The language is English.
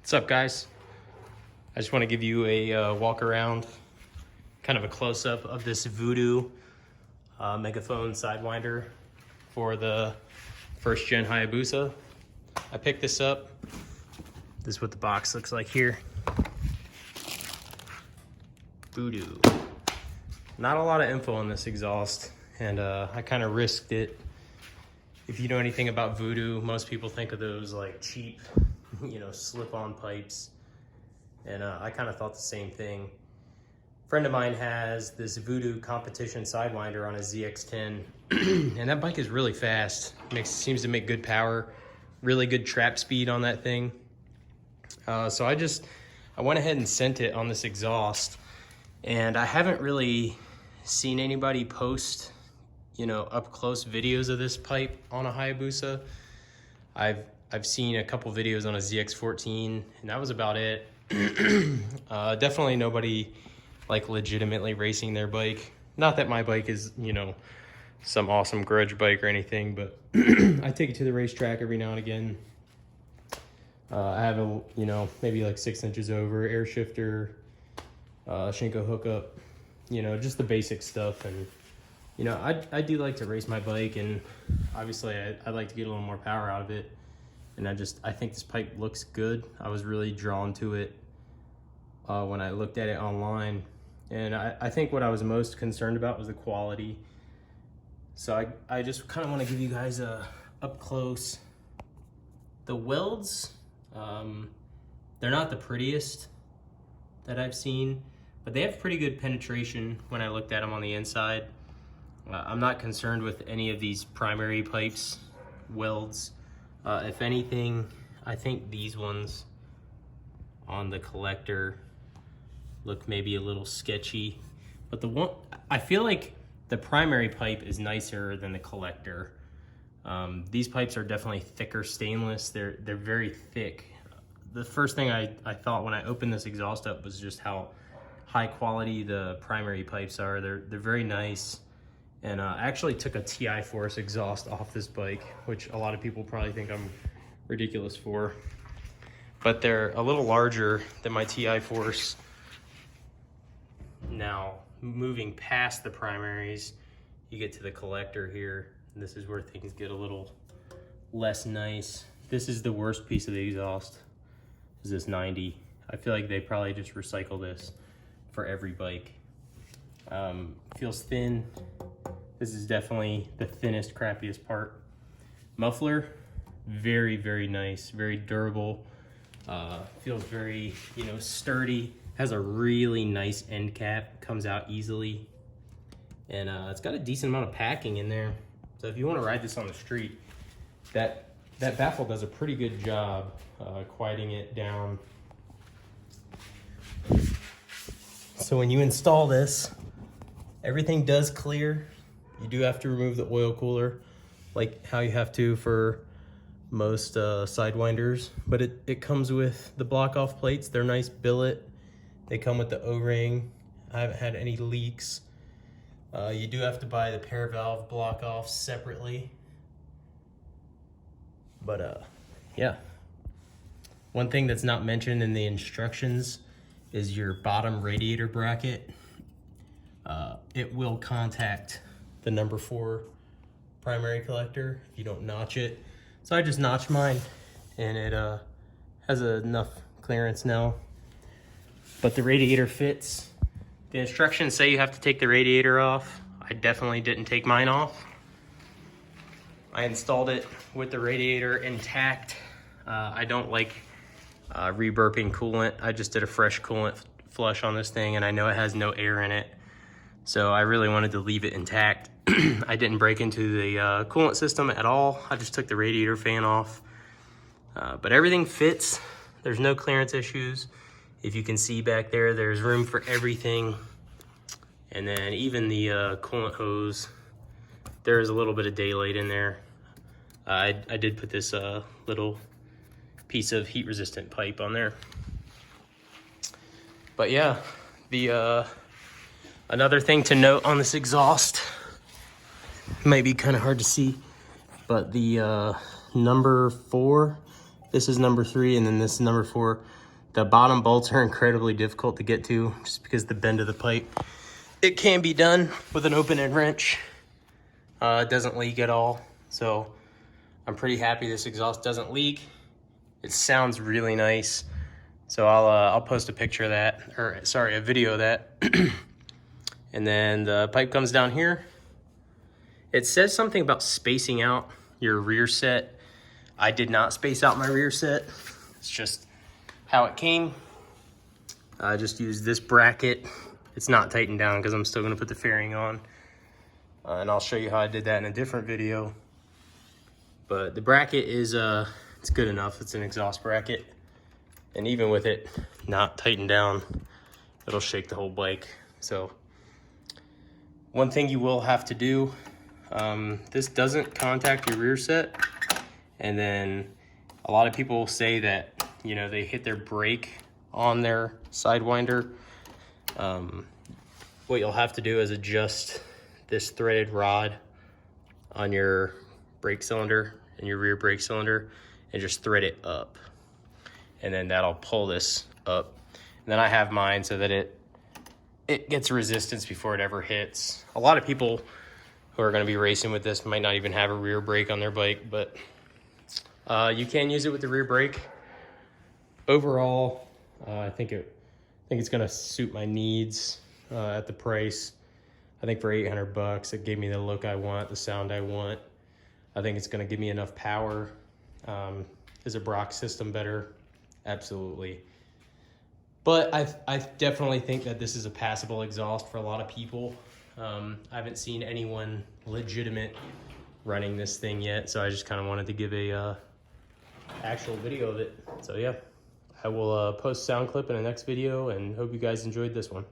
What's up, guys? I just want to give you a walk around, kind of a close-up of this VooDoo Megaphone Sidewinder for the first gen Hayabusa. I picked this up. This is what the box looks like here. VooDoo. Not a lot of info on this exhaust, and I kind of risked it. If you know anything about VooDoo, most people think of those like cheap, slip-on pipes. And I kind of thought the same thing. A friend of mine has this VooDoo competition Sidewinder on a ZX10, and that bike is really fast. Seems to make good power, really good trap speed on that thing. So I went ahead and sent it on this exhaust, and I haven't really seen anybody post, up close videos of this pipe on a Hayabusa. I've seen a couple videos on a ZX14, and that was about it. Definitely nobody like legitimately racing their bike. Not that my bike is, some awesome grudge bike or anything, but I take it to the racetrack every now and again. I have a, maybe like 6 inches over, air shifter, Shinko hookup, just the basic stuff. And, I do like to race my bike, and obviously I like to get a little more power out of it. And I think this pipe looks good. I was really drawn to it when I looked at it online. And I think what I was most concerned about was the quality. So I just kind of want to give you guys a up close. The welds, they're not the prettiest that I've seen, but they have pretty good penetration when I looked at them on the inside. I'm not concerned with any of these primary pipes, welds. If anything, I think these ones on the collector look maybe a little sketchy, but I feel like the primary pipe is nicer than the collector. These pipes are definitely thicker stainless. They're very thick. The first thing I thought when I opened this exhaust up was just how high quality the primary pipes are. They're very nice. And I actually took a TI Force exhaust off this bike, which a lot of people probably think I'm ridiculous for. But they're a little larger than my TI Force. Now, moving past the primaries, you get to the collector here. This is where things get a little less nice. This is the worst piece of the exhaust, is this 90. I feel like they probably just recycle this for every bike. Feels thin. This is definitely the thinnest, crappiest part. Muffler, very, very nice, very durable. Feels very, sturdy. Has a really nice end cap, comes out easily. And it's got a decent amount of packing in there. So if you want to ride this on the street, that baffle does a pretty good job quieting it down. So when you install this, everything does clear. You do have to remove the oil cooler, like how you have to for most Sidewinders, but it comes with the block off plates. They're nice billet. They come with the O-ring. I haven't had any leaks. You do have to buy the pair valve block off separately. But yeah. One thing that's not mentioned in the instructions is your bottom radiator bracket. It will contact the number 4 primary collector if you don't notch it. So I just notched mine, and it has enough clearance now. But the radiator fits. The instructions say you have to take the radiator off. I definitely didn't take mine off. I installed it with the radiator intact. I don't like re-burping coolant. I just did a fresh coolant flush on this thing, and I know it has no air in it. So I really wanted to leave it intact. I didn't break into the coolant system at all. I just took the radiator fan off. But everything fits. There's no clearance issues. If you can see back there, there's room for everything. And then even the coolant hose, there's a little bit of daylight in there. I did put this little piece of heat resistant pipe on there. But yeah, another thing to note on this exhaust, might be kind of hard to see, but the number 4 This is number 3, and then this is number 4. The bottom bolts are incredibly difficult to get to just because the bend of the pipe. It can be done with an open end wrench. It doesn't leak at all, so I'm pretty happy this exhaust doesn't leak. It sounds really nice. So I'll post a picture of that, or sorry, a video of that. And then the pipe comes down here. It says something about spacing out your rear set. I did not space out my rear set. It's just how it came. I just used this bracket. It's not tightened down because I'm still gonna put the fairing on. And I'll show you how I did that in a different video. But the bracket is, it's good enough. It's an exhaust bracket. And even with it not tightened down, it'll shake the whole bike. So one thing you will have to do, this doesn't contact your rear set. And then a lot of people say that, you know, they hit their brake on their Sidewinder. What you'll have to do is adjust this threaded rod on your brake cylinder and your rear brake cylinder and just thread it up. And then that'll pull this up. And then I have mine so that it gets resistance before it ever hits. A lot of people who are gonna be racing with this might not even have a rear brake on their bike, but you can use it with the rear brake. Overall, I think it's gonna suit my needs at the price. I think for 800 bucks, it gave me the look I want, the sound I want. I think it's gonna give me enough power. Is a Brock system better? Absolutely. But I definitely think that this is a passable exhaust for a lot of people. I haven't seen anyone legitimate running this thing yet, so I just kind of wanted to give a actual video of it. So yeah, I will post a sound clip in the next video and hope you guys enjoyed this one.